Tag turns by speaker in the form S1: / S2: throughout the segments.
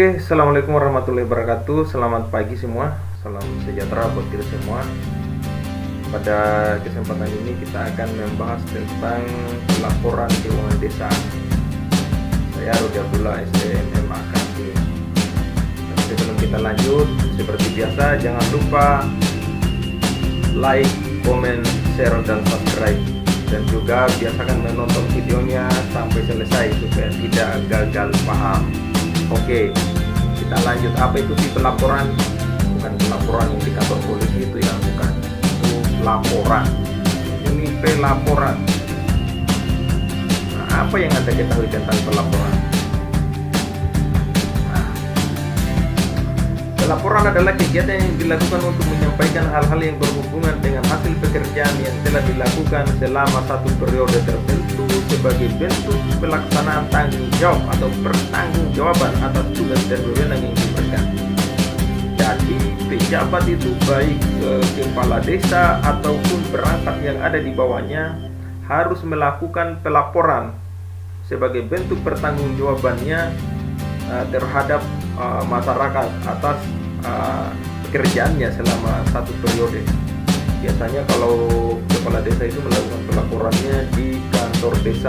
S1: Oke, assalamualaikum warahmatullahi wabarakatuh. Selamat pagi semua, salam sejahtera buat kita semua. Pada kesempatan ini kita akan membahas tentang laporan keuangan desa. Saya Rudi Abdullah, SDM Akademi. Sebelum kita lanjut, seperti biasa jangan lupa like, comment, share, dan subscribe. Dan juga biasakan menonton videonya sampai selesai supaya tidak gagal paham. Oke, kita lanjut. Apa itu sih pelaporan? Bukan pelaporan yang di kantor polisi itu ya, bukan. Itu laporan. Ini pelaporan. Nah, apa yang Anda ketahui tentang pelaporan? Pelaporan adalah kegiatan yang dilakukan untuk menyampaikan hal-hal yang berhubungan dengan hasil pekerjaan yang telah dilakukan selama satu periode tertentu sebagai bentuk pelaksanaan tanggung jawab atau pertanggungjawaban atas tugas dan wewenang yang diberikan. Jadi pejabat itu baik kepala desa ataupun perangkat yang ada di bawahnya harus melakukan pelaporan sebagai bentuk pertanggungjawabannya terhadap masyarakat atas pekerjaannya selama satu periode. Biasanya kalau kepala desa itu melakukan pelaporannya di kantor desa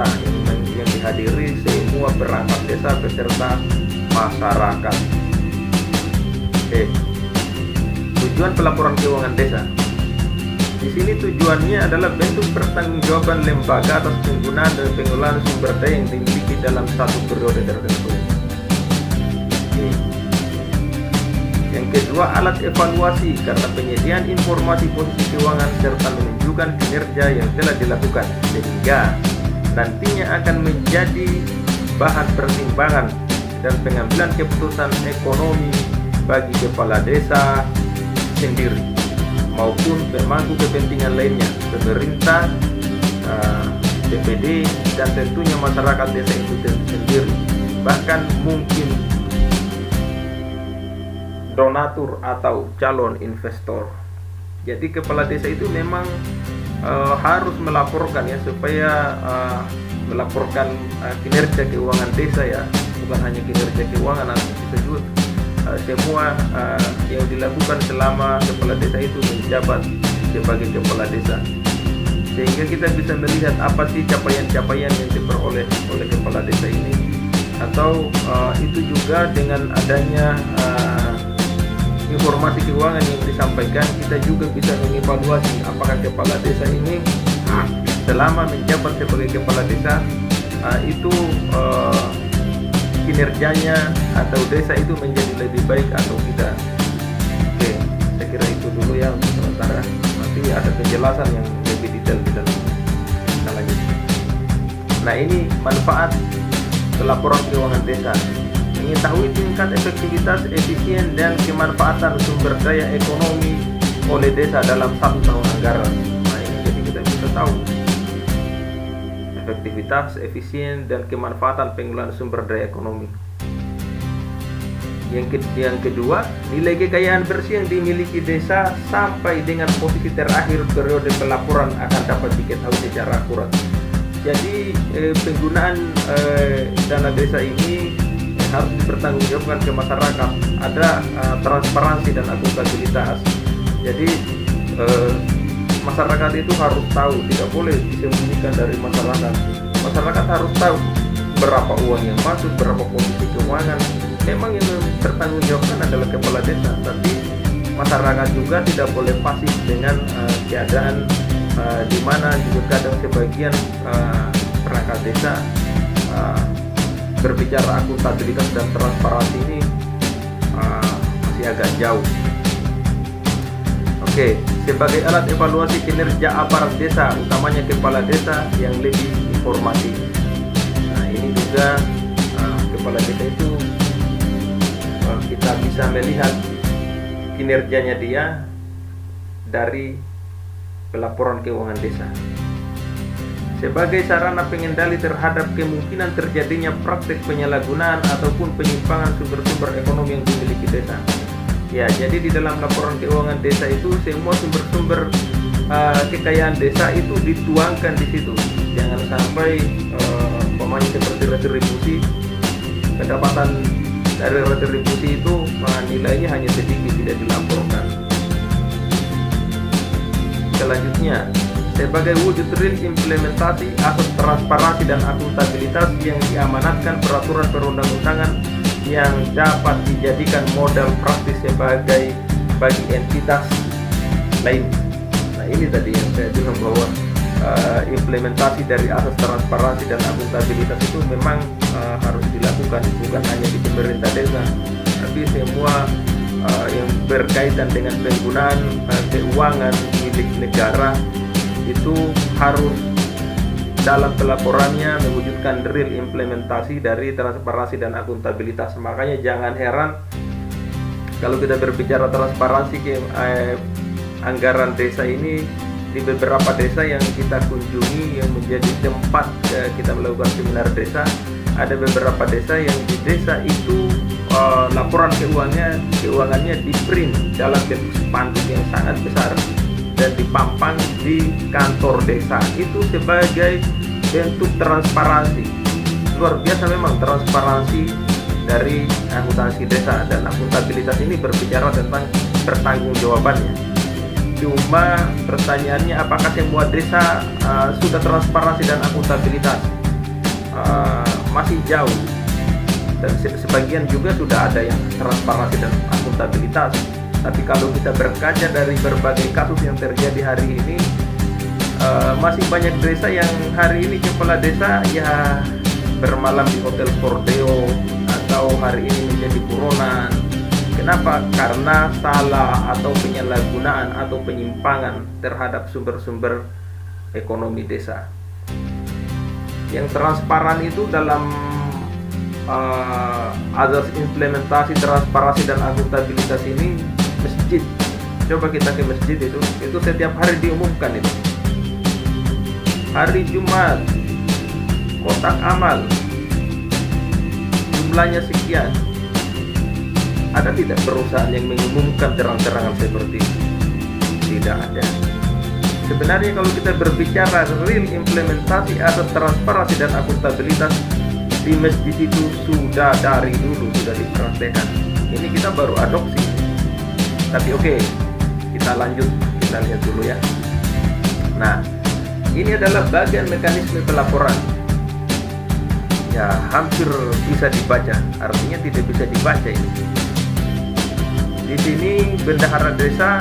S1: yang dihadiri semua perangkat desa beserta masyarakat. Tujuan pelaporan keuangan desa. Di sini tujuannya adalah bentuk pertanggungjawaban lembaga atas penggunaan dan pengelolaan sumber daya yang dimiliki dalam satu periode tertentu. Yang kedua, alat evaluasi karena penyediaan informasi posisi keuangan serta menunjukkan kinerja yang telah dilakukan sehingga nantinya akan menjadi bahan pertimbangan dan pengambilan keputusan ekonomi bagi kepala desa sendiri maupun pemangku kepentingan lainnya, pemerintah, DPD, dan tentunya masyarakat desa itu sendiri, bahkan mungkin donatur atau calon investor. Jadi kepala desa itu memang harus melaporkan ya, supaya melaporkan kinerja keuangan desa ya, bukan hanya kinerja keuangan, bisa juga semua yang dilakukan selama kepala desa itu menjabat sebagai kepala desa, sehingga kita bisa melihat apa sih capaian-capaian yang diperoleh oleh kepala desa ini. Atau itu juga dengan adanya informasi keuangan yang disampaikan, kita juga bisa mengevaluasi apakah kepala desa ini selama menjabat sebagai kepala desa itu kinerjanya atau desa itu menjadi lebih baik atau tidak. Oke, saya kira itu dulu ya untuk sementara. Nanti ada penjelasan yang lebih detail di dalam. Kita lanjut. Nah, ini manfaat pelaporan keuangan desa. Mengetahui tingkat efektivitas, efisien, dan kemanfaatan sumber daya ekonomi oleh desa dalam satu tahun anggaran. Nah, ini jadi kita bisa tahu efektivitas, efisien, dan kemanfaatan pengelolaan sumber daya ekonomi. Yang kedua, nilai kekayaan bersih yang dimiliki desa sampai dengan posisi terakhir periode pelaporan akan dapat diketahui secara akurat. Jadi penggunaan dana desa ini harus dipertanggungjawabkan ke masyarakat, ada transparansi dan akuntabilitas. Jadi masyarakat itu harus tahu, tidak boleh disembunyikan dari masyarakat. Masyarakat harus tahu berapa uang yang masuk, berapa posisi keuangan. Memang yang bertanggungjawabkan adalah kepala desa, tapi masyarakat juga tidak boleh pasif dengan keadaan di mana juga kadang sebagian perangkat desa berbicara akuntabilitas dan transparansi ini masih agak jauh. Oke, sebagai alat evaluasi kinerja aparat desa, utamanya kepala desa yang lebih informatif. Nah, ini juga kepala desa itu kita bisa melihat kinerjanya dia dari pelaporan keuangan desa. Sebagai sarana pengendali terhadap kemungkinan terjadinya praktik penyalahgunaan ataupun penyimpangan sumber-sumber ekonomi yang dimiliki desa. Ya, jadi di dalam laporan keuangan desa itu semua sumber-sumber kekayaan desa itu dituangkan di situ. Jangan sampai seperti retribusi pendapatan dari retribusi itu nilainya hanya sedikit, tidak dilaporkan. Selanjutnya, sebagai wujud real implementasi asas transparansi dan akuntabilitas yang diamanatkan peraturan perundang-undangan yang dapat dijadikan modal praktis sebagai bagi entitas lain. Nah, ini tadi yang saya bilang bahwa implementasi dari asas transparansi dan akuntabilitas itu memang harus dilakukan, bukan hanya di pemerintah desa, tapi semua yang berkaitan dengan penggunaan keuangan milik negara itu harus dalam pelaporannya mewujudkan real implementasi dari transparansi dan akuntabilitas. Makanya jangan heran kalau kita berbicara transparansi anggaran desa ini, di beberapa desa yang kita kunjungi yang menjadi tempat kita melakukan seminar desa, ada beberapa desa yang di desa itu laporan keuangannya di print dalam bentuk spanduk yang sangat besar dan dipampang di kantor desa. Itu sebagai bentuk transparansi. Luar biasa memang transparansi dari akuntansi desa, dan akuntabilitas ini berbicara tentang pertanggungjawabannya. Cuma pertanyaannya, apakah semua desa sudah transparansi dan akuntabilitas? Masih jauh, dan sebagian juga sudah ada yang transparansi dan akuntabilitas. Tapi kalau kita berkaca dari berbagai kasus yang terjadi hari ini, masih banyak desa yang hari ini kepala desa ya bermalam di hotel Cordeo atau hari ini menjadi buronan. Kenapa? Karena salah atau penyalahgunaan atau penyimpangan terhadap sumber-sumber ekonomi desa. Yang transparan itu dalam azas implementasi transparansi dan akuntabilitas ini, masjid. Coba kita ke masjid, itu setiap hari diumumkan itu. Hari Jumat, kotak amal, jumlahnya sekian. Ada tidak perusahaan yang mengumumkan terang-terangan seperti itu? Tidak ada. Sebenarnya kalau kita berbicara real implementasi asas transparansi dan akuntabilitas di masjid itu sudah dari dulu sudah dipraktekkan. Ini kita baru adopsi. Tapi oke, kita lanjut, kita lihat dulu ya. Nah, ini adalah bagian mekanisme pelaporan. Ya, hampir bisa dibaca. Artinya tidak bisa dibaca ini. Di sini bendahara desa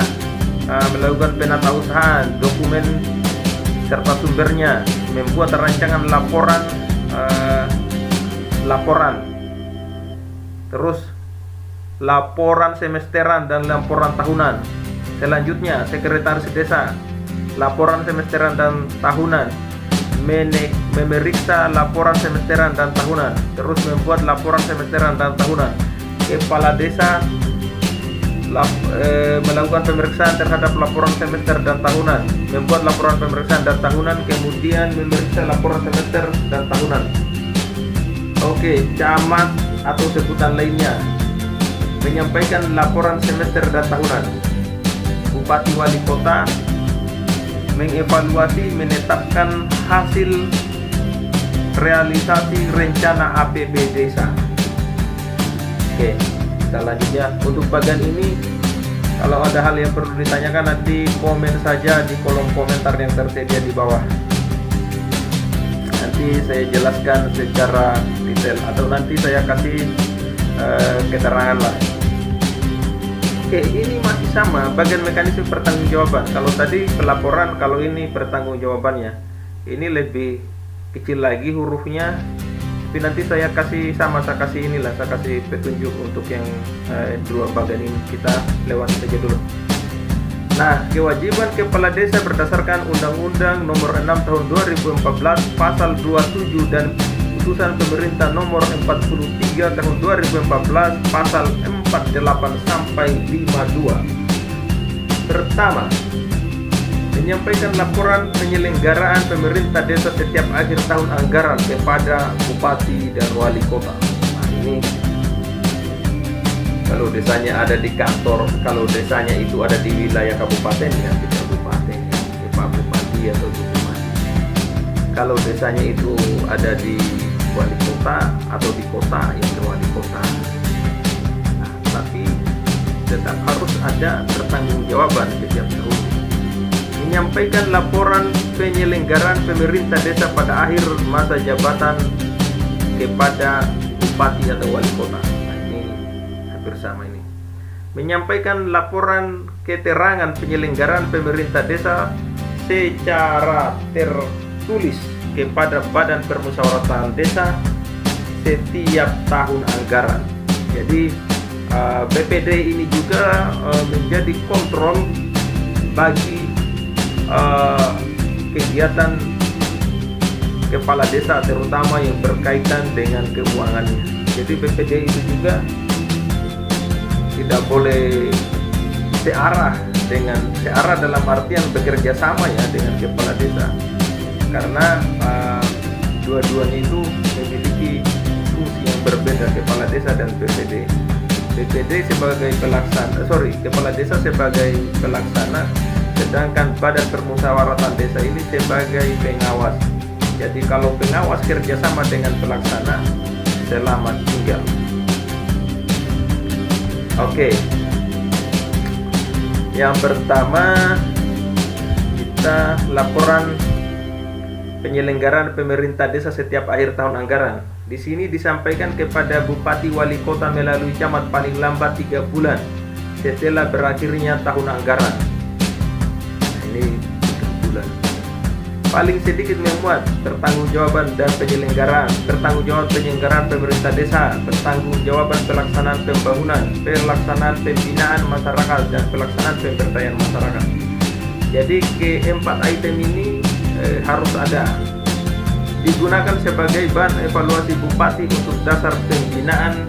S1: melakukan penatausahaan dokumen serta sumbernya, membuat rancangan laporan, terus laporan semesteran dan laporan tahunan. Selanjutnya sekretaris desa laporan semesteran dan tahunan, memeriksa laporan semesteran dan tahunan, terus membuat laporan semesteran dan tahunan. Kepala desa melakukan pemeriksaan terhadap laporan semester dan tahunan, membuat laporan pemeriksaan dan tahunan, kemudian memeriksa laporan semester dan tahunan. Oke, camat atau sebutan lainnya menyampaikan laporan semester dan tahunan. Bupati wali kota mengevaluasi, menetapkan hasil realisasi rencana APB desa. Oke, kita lanjut ya. Untuk bagian ini, kalau ada hal yang perlu ditanyakan nanti komen saja di kolom komentar yang tersedia di bawah. Nanti saya jelaskan secara detail atau nanti saya kasih keterangan lah. Oke, ini masih sama bagian mekanisme pertanggungjawaban. Kalau tadi pelaporan, kalau ini pertanggungjawabannya. Ini lebih kecil lagi hurufnya. Tapi nanti saya kasih inilah, saya kasih petunjuk untuk yang dua bagian ini. Kita lewat saja dulu. Nah, kewajiban kepala desa berdasarkan Undang-Undang Nomor 6 Tahun 2014 Pasal 27 dan Putusan Pemerintah Nomor 43 Tahun 2014 Pasal 48 sampai 52. Pertama, menyampaikan laporan penyelenggaraan pemerintah desa setiap akhir tahun anggaran kepada bupati dan wali kota. Nah, ini kalau desanya ada di kantor, kalau desanya itu ada di wilayah kabupaten ya di kabupaten ya, Pak Bupati atau Bupati. Kalau desanya itu ada di wali kota atau di kota ya ke wali kota. tetap harus ada pertanggungjawaban setiap tahun. Menyampaikan laporan penyelenggaraan pemerintah desa pada akhir masa jabatan kepada bupati atau wali kota. Nah, ini hampir sama ini. Menyampaikan laporan keterangan penyelenggaraan pemerintah desa secara tertulis kepada Badan Permusyawaratan Desa setiap tahun anggaran. Jadi BPD ini juga menjadi kontrol bagi kegiatan kepala desa, terutama yang berkaitan dengan keuangannya. Jadi BPD itu juga tidak boleh searah dalam artian bekerja sama ya dengan kepala desa, karena dua-duanya itu memiliki fungsi yang berbeda, kepala desa dan BPD. BPD sebagai pelaksana, kepala desa sebagai pelaksana, sedangkan Badan Permusyawaratan Desa ini sebagai pengawas. Jadi kalau pengawas kerjasama dengan pelaksana, selamat tinggal. Oke. Yang pertama, kita laporan penyelenggaraan pemerintah desa setiap akhir tahun anggaran. Di sini disampaikan kepada bupati wali kota melalui camat paling lambat 3 bulan setelah berakhirnya tahun anggaran. Nah, ini 3 bulan. Paling sedikit memuat pertanggungjawaban penyelenggaraan pemerintah desa, pertanggungjawaban pelaksanaan pembangunan, pelaksanaan pembinaan masyarakat, dan pelaksanaan pemberdayaan masyarakat. Jadi keempat item ini harus ada, digunakan sebagai bahan evaluasi bupati untuk dasar pembinaan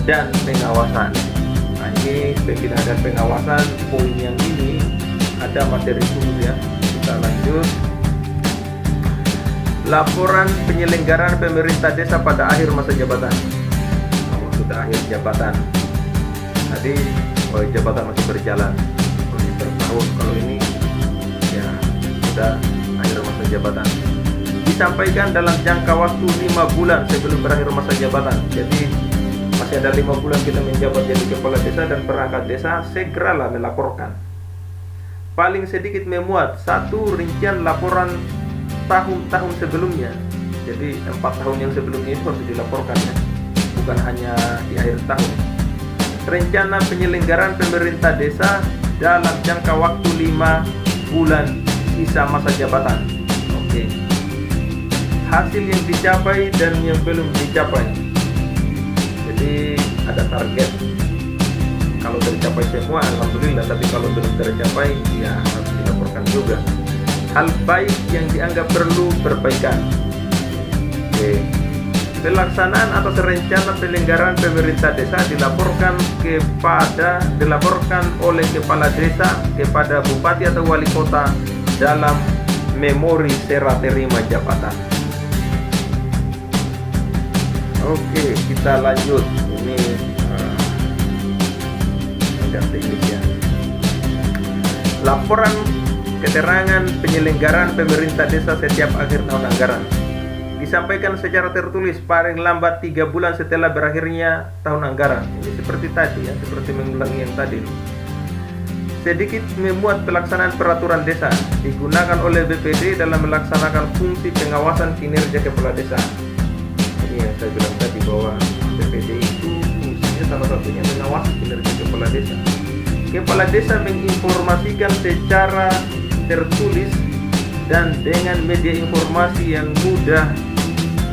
S1: dan pengawasan. Nah, ini pembinaan dan pengawasan, poin yang ini ada materi khusus ya. Kita lanjut. Laporan penyelenggaraan pemerintah desa pada akhir masa jabatan. Sudah akhir jabatan. Tadi jabatan masih berjalan per tahun. Kalau ini ya sudah akhir masa jabatan. Disampaikan dalam jangka waktu 5 bulan sebelum berakhir masa jabatan. Jadi masih ada 5 bulan kita menjabat jadi kepala desa dan perangkat desa, segeralah melaporkan. Paling sedikit memuat 1 rincian laporan tahun-tahun sebelumnya. Jadi 4 tahun yang sebelumnya itu harus dilaporkan ya, bukan hanya di akhir tahun. Rencana penyelenggaraan pemerintah desa dalam jangka waktu 5 bulan sisa masa jabatan. Oke. Hasil yang dicapai dan yang belum dicapai. Jadi ada target. Kalau tercapai semua alhamdulillah, tapi kalau belum tercapai ya harus dilaporkan juga. Hal baik yang dianggap perlu perbaikan. Oke. Pelaksanaan atas rencana penyelenggaraan pemerintah desa dilaporkan oleh kepala desa kepada bupati atau wali kota dalam memori serah terima jabatan. Oke, kita lanjut. Ini agak teknis ya. Laporan keterangan penyelenggaraan pemerintah desa setiap akhir tahun anggaran disampaikan secara tertulis paling lambat 3 bulan setelah berakhirnya tahun anggaran. Ini seperti tadi ya, seperti mengulangi yang tadi. Sedikit memuat pelaksanaan peraturan desa digunakan oleh BPD dalam melaksanakan fungsi pengawasan kinerja kepala desa. Ini yang saya bilang tadi bahwa BPD itu fungsinya salah satunya mengawasi kinerja kepala desa. Kepala desa menginformasikan secara tertulis dan dengan media informasi yang mudah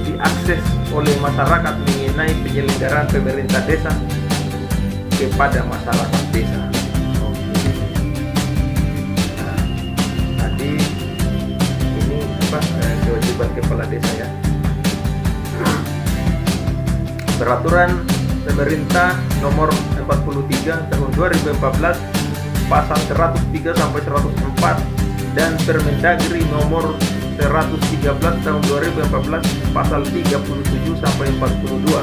S1: diakses oleh masyarakat mengenai penyelenggaraan pemerintah desa kepada masyarakat desa. Nah, tadi ini kewajiban kepala desa ya. Peraturan pemerintah nomor 43 tahun 2014 pasal 103 sampai 104 dan Permendagri nomor 113 tahun 2014 pasal 37 sampai 42.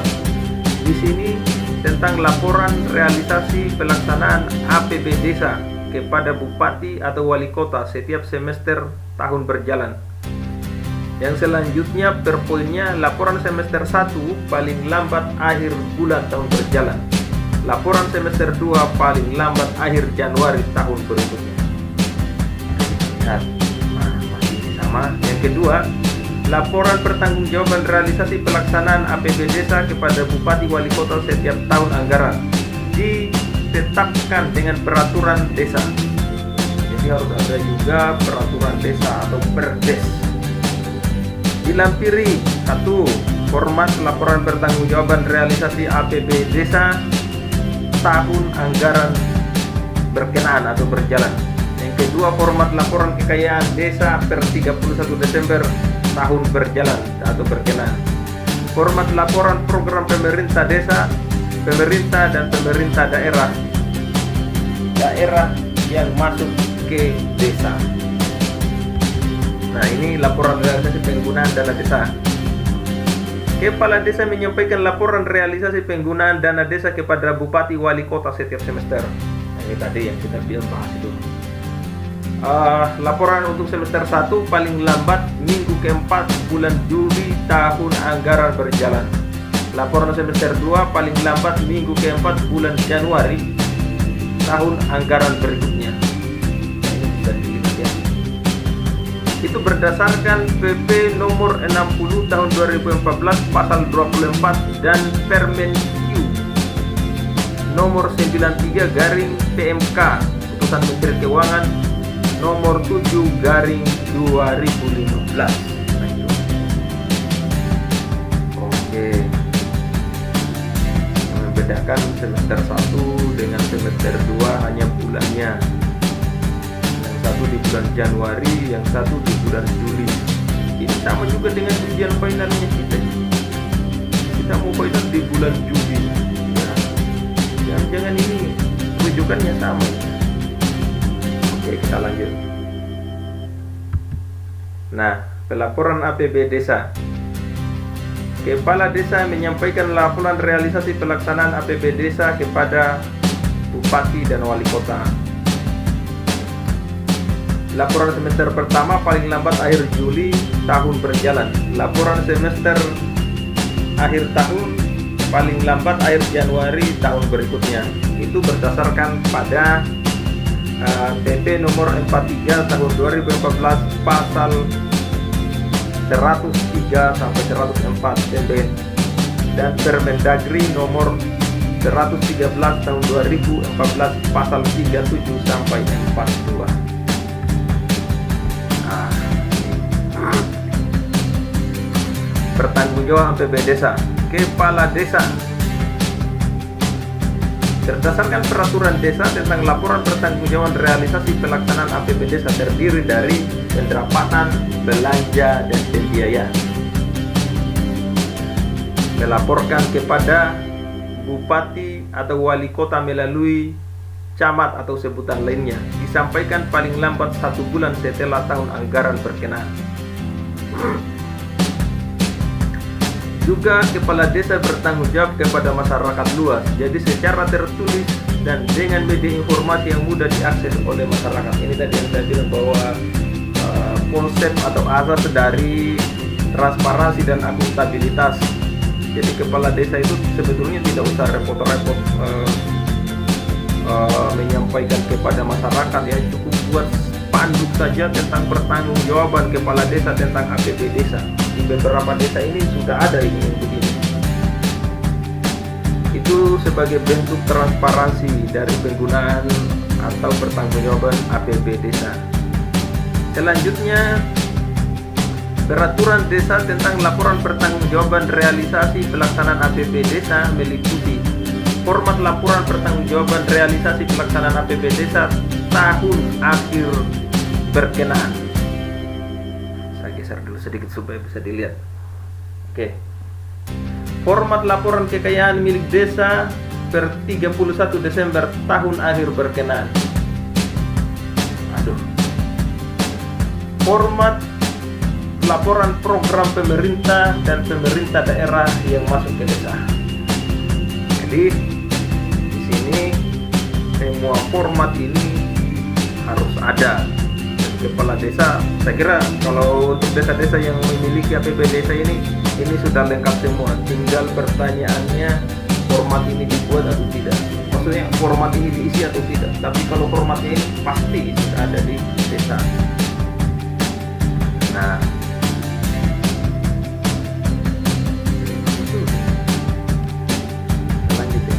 S1: Di sini tentang laporan realisasi pelaksanaan APB desa kepada bupati atau wali kota setiap semester tahun berjalan. Yang selanjutnya per poinnya laporan semester 1 paling lambat akhir bulan tahun berjalan. laporan semester 2 paling lambat akhir Januari tahun berikutnya. Lihat, masih sama. Yang kedua, laporan pertanggungjawaban realisasi pelaksanaan APB Desa kepada Bupati Wali Kota setiap tahun anggaran ditetapkan dengan peraturan desa. Jadi harus ada juga peraturan desa atau perdes. Dilampiri 1. Format laporan pertanggungjawaban realisasi APB Desa tahun anggaran berkenaan atau berjalan. Yang kedua, format laporan kekayaan desa per 31 Desember tahun berjalan atau berkenaan. Format laporan program pemerintah desa, pemerintah dan pemerintah daerah yang masuk ke desa. Nah, ini laporan realisasi penggunaan dana desa. Kepala desa menyampaikan laporan realisasi penggunaan dana desa kepada Bupati Wali Kota setiap semester. Nah, ini tadi yang kita bahas itu. Laporan untuk semester 1 paling lambat minggu keempat bulan Juli tahun anggaran berjalan. Laporan semester 2 paling lambat minggu keempat bulan Januari tahun anggaran berikutnya. Nah, ini bisa dilihat ya. Itu berdasarkan PP nomor 60 tahun 2014 pasal 24 dan Permen-Q nomor 93 garing PMK Putusan Menteri Keuangan nomor 7 garing 2015. Nah, itu. Oke. Membedakan semester 1 dengan semester 2 hanya bulannya. Satu di bulan Januari, yang satu di bulan Juli. Ini sama juga dengan ujian finalnya kita. Kita mau final di bulan Juli. Ya, jangan ini rujukannya sama. Oke, kita lanjut. Nah, pelaporan APB Desa. Kepala Desa menyampaikan laporan realisasi pelaksanaan APB Desa kepada Bupati dan Wali Kota. Laporan semester pertama paling lambat akhir Juli tahun berjalan. Laporan semester akhir tahun paling lambat akhir Januari tahun berikutnya. Itu berdasarkan pada PP nomor 43 tahun 2014 pasal 103 sampai 104 TB dan Permendagri nomor 113 tahun 2014 pasal 37 sampai 42. Pertanggungjawaban APB Desa. Kepala Desa berdasarkan peraturan desa tentang laporan pertanggungjawaban realisasi pelaksanaan APB Desa terdiri dari pendapatan, belanja, dan pembiayaan. Melaporkan kepada Bupati atau Wali Kota melalui camat atau sebutan lainnya. Disampaikan paling lambat 1 bulan setelah tahun anggaran berkenaan. Juga kepala desa bertanggung jawab kepada masyarakat luas. Jadi secara tertulis dan dengan media informasi yang mudah diakses oleh masyarakat. Ini tadi yang saya bilang bahwa konsep atau asas dari transparansi dan akuntabilitas. Jadi kepala desa itu sebetulnya tidak usah repot-repot menyampaikan kepada masyarakat, ya cukup buat spanduk saja tentang pertanggungjawaban kepala desa tentang APB Desa. Di beberapa desa ini sudah ada ini yang begini. Itu sebagai bentuk transparansi dari penggunaan atau pertanggungjawaban APB Desa. Selanjutnya, peraturan desa tentang laporan pertanggungjawaban realisasi pelaksanaan APB Desa meliputi format laporan pertanggungjawaban realisasi pelaksanaan APB Desa tahun akhir berkenaan. Geser dulu sedikit supaya bisa dilihat. Oke. Format laporan kekayaan milik desa per 31 Desember tahun akhir berkenaan. Format laporan program pemerintah dan pemerintah daerah yang masuk ke desa. Jadi di sini semua format ini harus ada. Kepala desa, saya kira kalau untuk desa-desa yang memiliki APB Desa ini sudah lengkap semua. Tinggal pertanyaannya, format ini dibuat atau tidak. maksudnya format ini diisi atau tidak. Tapi kalau formatnya ini pasti sudah ada di desa. Nah, lanjut ya.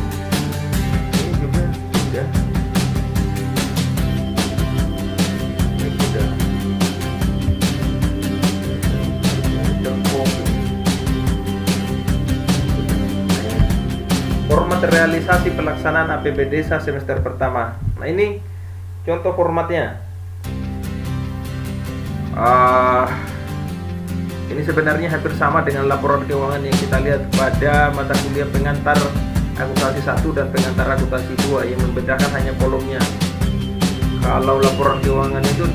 S1: Ini juga sudah. Ini sudah. Format realisasi pelaksanaan APB Desa semester pertama. Nah, ini contoh formatnya. Ini sebenarnya hampir sama dengan laporan keuangan yang kita lihat pada mata kuliah pengantar akuntansi 1 dan pengantar akuntansi 2, yang membedakan hanya kolomnya. Kalau laporan keuangan itu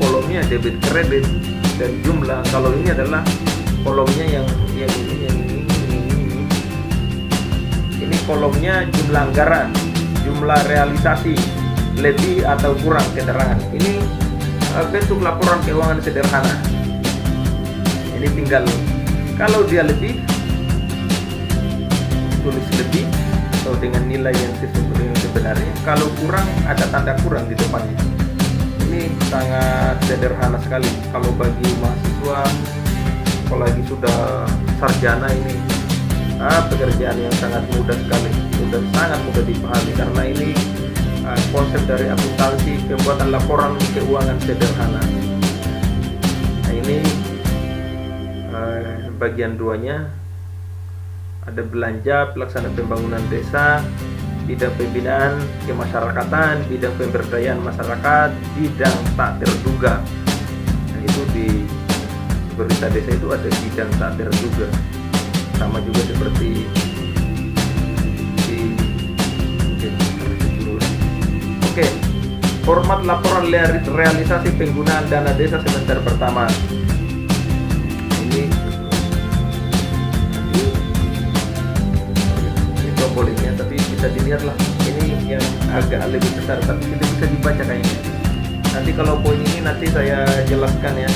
S1: kolomnya debit kredit dan jumlah. Kalau ini adalah kolomnya yang ini kolomnya jumlah anggaran, jumlah realisasi, lebih atau kurang keterangan. Ini bentuk laporan keuangan sederhana. Ini tinggal kalau dia lebih, tulis lebih atau dengan nilai yang sesuai dengan sebenarnya. Kalau kurang, ada tanda kurang di depannya. Ini sangat sederhana sekali. Kalau bagi mahasiswa, apalagi sudah sarjana, ini pekerjaan yang sangat mudah sekali, sangat mudah dipahami, karena ini konsep dari akuntansi, pembuatan laporan keuangan sederhana. Nah, ini bagian 2-nya ada belanja, pelaksanaan pembangunan desa, bidang pembinaan kemasyarakatan, bidang pemberdayaan masyarakat, bidang tak terduga. Nah, itu di berita desa itu ada bidang tak terduga, sama juga seperti di Oke, format laporan realisasi penggunaan dana desa semester pertama. Ini tombolnya, tapi bisa dilihat lah. Ini yang agak lebih besar, tapi tidak bisa dibaca kayaknya. Nanti kalau poin ini nanti saya jelaskan ya.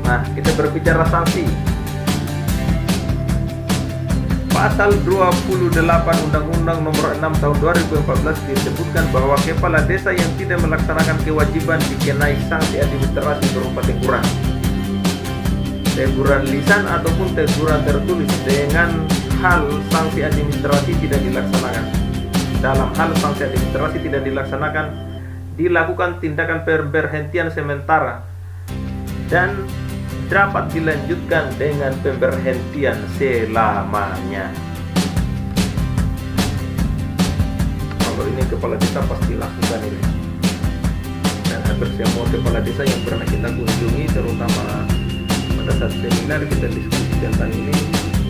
S1: Nah, kita berbicara sanksi. Pasal 28 Undang-Undang Nomor 6 Tahun 2014 disebutkan bahwa kepala desa yang tidak melaksanakan kewajiban dikenai sanksi administrasi berupa teguran lisan ataupun teguran tertulis dengan hal sanksi administrasi tidak dilaksanakan. Dalam hal sanksi administrasi tidak dilaksanakan, dilakukan tindakan pemberhentian sementara dan dapat dilanjutkan dengan pemberhentian selamanya. Kalau ini kepala desa pasti lakukan ini. Dan hampir semua kepala desa yang pernah kita kunjungi, terutama pada saat seminar kita diskusi tentang ini,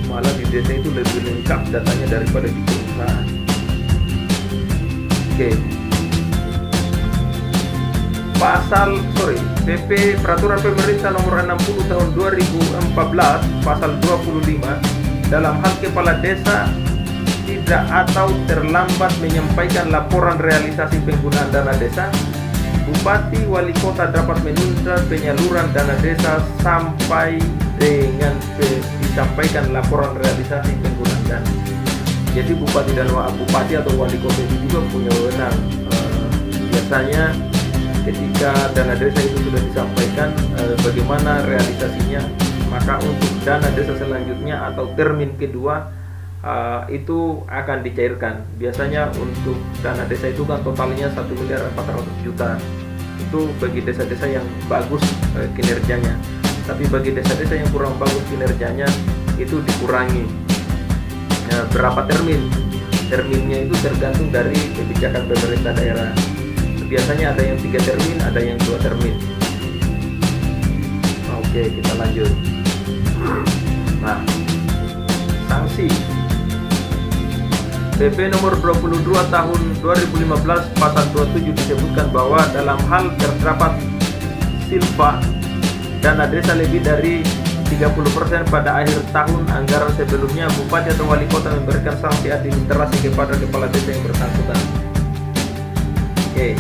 S1: malah di desa itu lebih lengkap datanya daripada di perusahaan. Oke. PP Peraturan Pemerintah Nomor 60 Tahun 2014 Pasal 25, dalam hal kepala desa tidak atau terlambat menyampaikan laporan realisasi penggunaan dana desa, Bupati Wali Kota dapat menunda penyaluran dana desa sampai dengan disampaikan laporan realisasi penggunaan dana. Jadi bupati atau wali kota itu juga punya wewenang. Biasanya ketika dana desa itu sudah disampaikan bagaimana realisasinya, maka untuk dana desa selanjutnya atau termin kedua itu akan dicairkan. Biasanya untuk dana desa itu kan totalnya 1.400.000.000. Itu bagi desa-desa yang bagus kinerjanya. Tapi bagi desa-desa yang kurang bagus kinerjanya itu dikurangi. Berapa terminnya itu tergantung dari kebijakan pemerintah daerah. Biasanya ada yang 3 termin, ada yang 2 termin. Oke, kita lanjut. Nah, sanksi PP nomor 22 tahun 2015 pasal 27 disebutkan bahwa dalam hal terdapat silpa dana desa lebih dari 30% pada akhir tahun anggaran sebelumnya, bupati atau wali kota memberikan sanksi administrasi kepada kepala desa yang bersangkutan. Oke.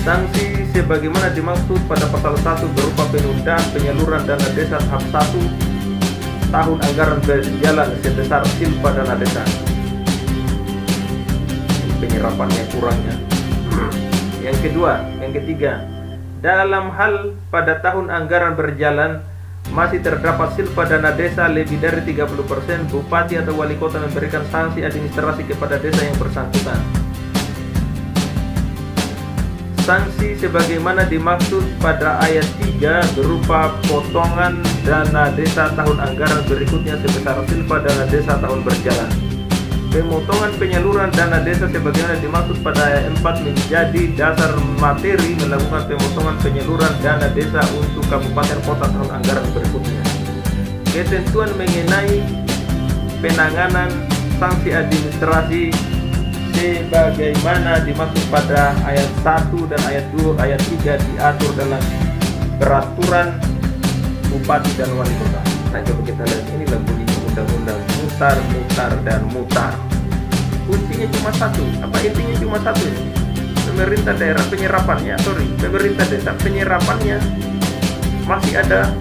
S1: Sanksi sebagaimana dimaksud pada pasal 1 berupa penundaan penyaluran dana desa tahap 1 tahun anggaran berjalan sebesar silpa dana desa. penyerapannya kurangnya. Yang ketiga, dalam hal pada tahun anggaran berjalan masih terdapat silpa dana desa lebih dari 30%, bupati atau wali kota memberikan sanksi administrasi kepada desa yang bersangkutan. Sanksi sebagaimana dimaksud pada ayat 3 berupa potongan dana desa tahun anggaran berikutnya sebesar silpa dana desa tahun berjalan. Pemotongan penyaluran dana desa sebagaimana dimaksud pada ayat 4 menjadi dasar materi melakukan pemotongan penyaluran dana desa untuk kabupaten kota tahun anggaran berikutnya. Ketentuan mengenai penanganan sanksi administrasi sebagaimana dimaksud pada ayat 1 dan ayat 2, ayat 3 diatur dalam peraturan bupati dan wali kota. Nah, coba kita lihat, inilah bunyinya undang-undang mutar. Kuncinya cuma satu, intinya cuma satu ini. Pemerintah daerah pemerintah desa penyerapannya masih ada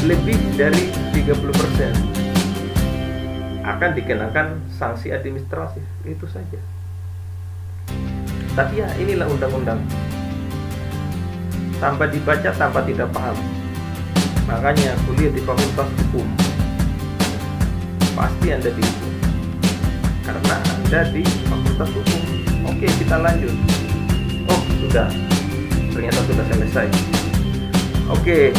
S1: lebih dari 30%. Akan dikenakan sanksi administratif, itu saja. Tapi ya inilah undang-undang, tanpa dibaca tanpa tidak paham. Makanya kuliah di Fakultas Hukum pasti Anda dihukum karena Anda di Fakultas Hukum. Oke, kita lanjut. Oh, sudah, ternyata sudah selesai. Oke,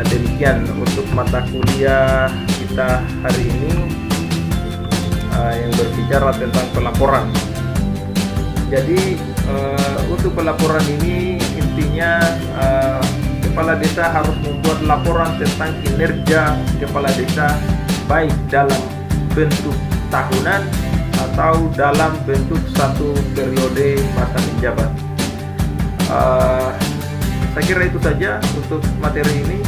S1: demikian untuk mata kuliah kita hari ini yang berbicara tentang pelaporan. Jadi untuk pelaporan ini intinya kepala desa harus membuat laporan tentang kinerja kepala desa, baik dalam bentuk tahunan atau dalam bentuk satu periode masa menjabat. Saya kira itu saja untuk materi ini.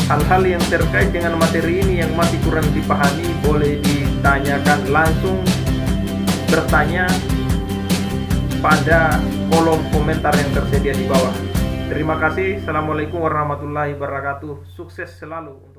S1: Hal-hal yang terkait dengan materi ini yang masih kurang dipahami boleh ditanyakan langsung, bertanya pada kolom komentar yang tersedia di bawah. Terima kasih. Assalamualaikum warahmatullahi wabarakatuh. Sukses selalu.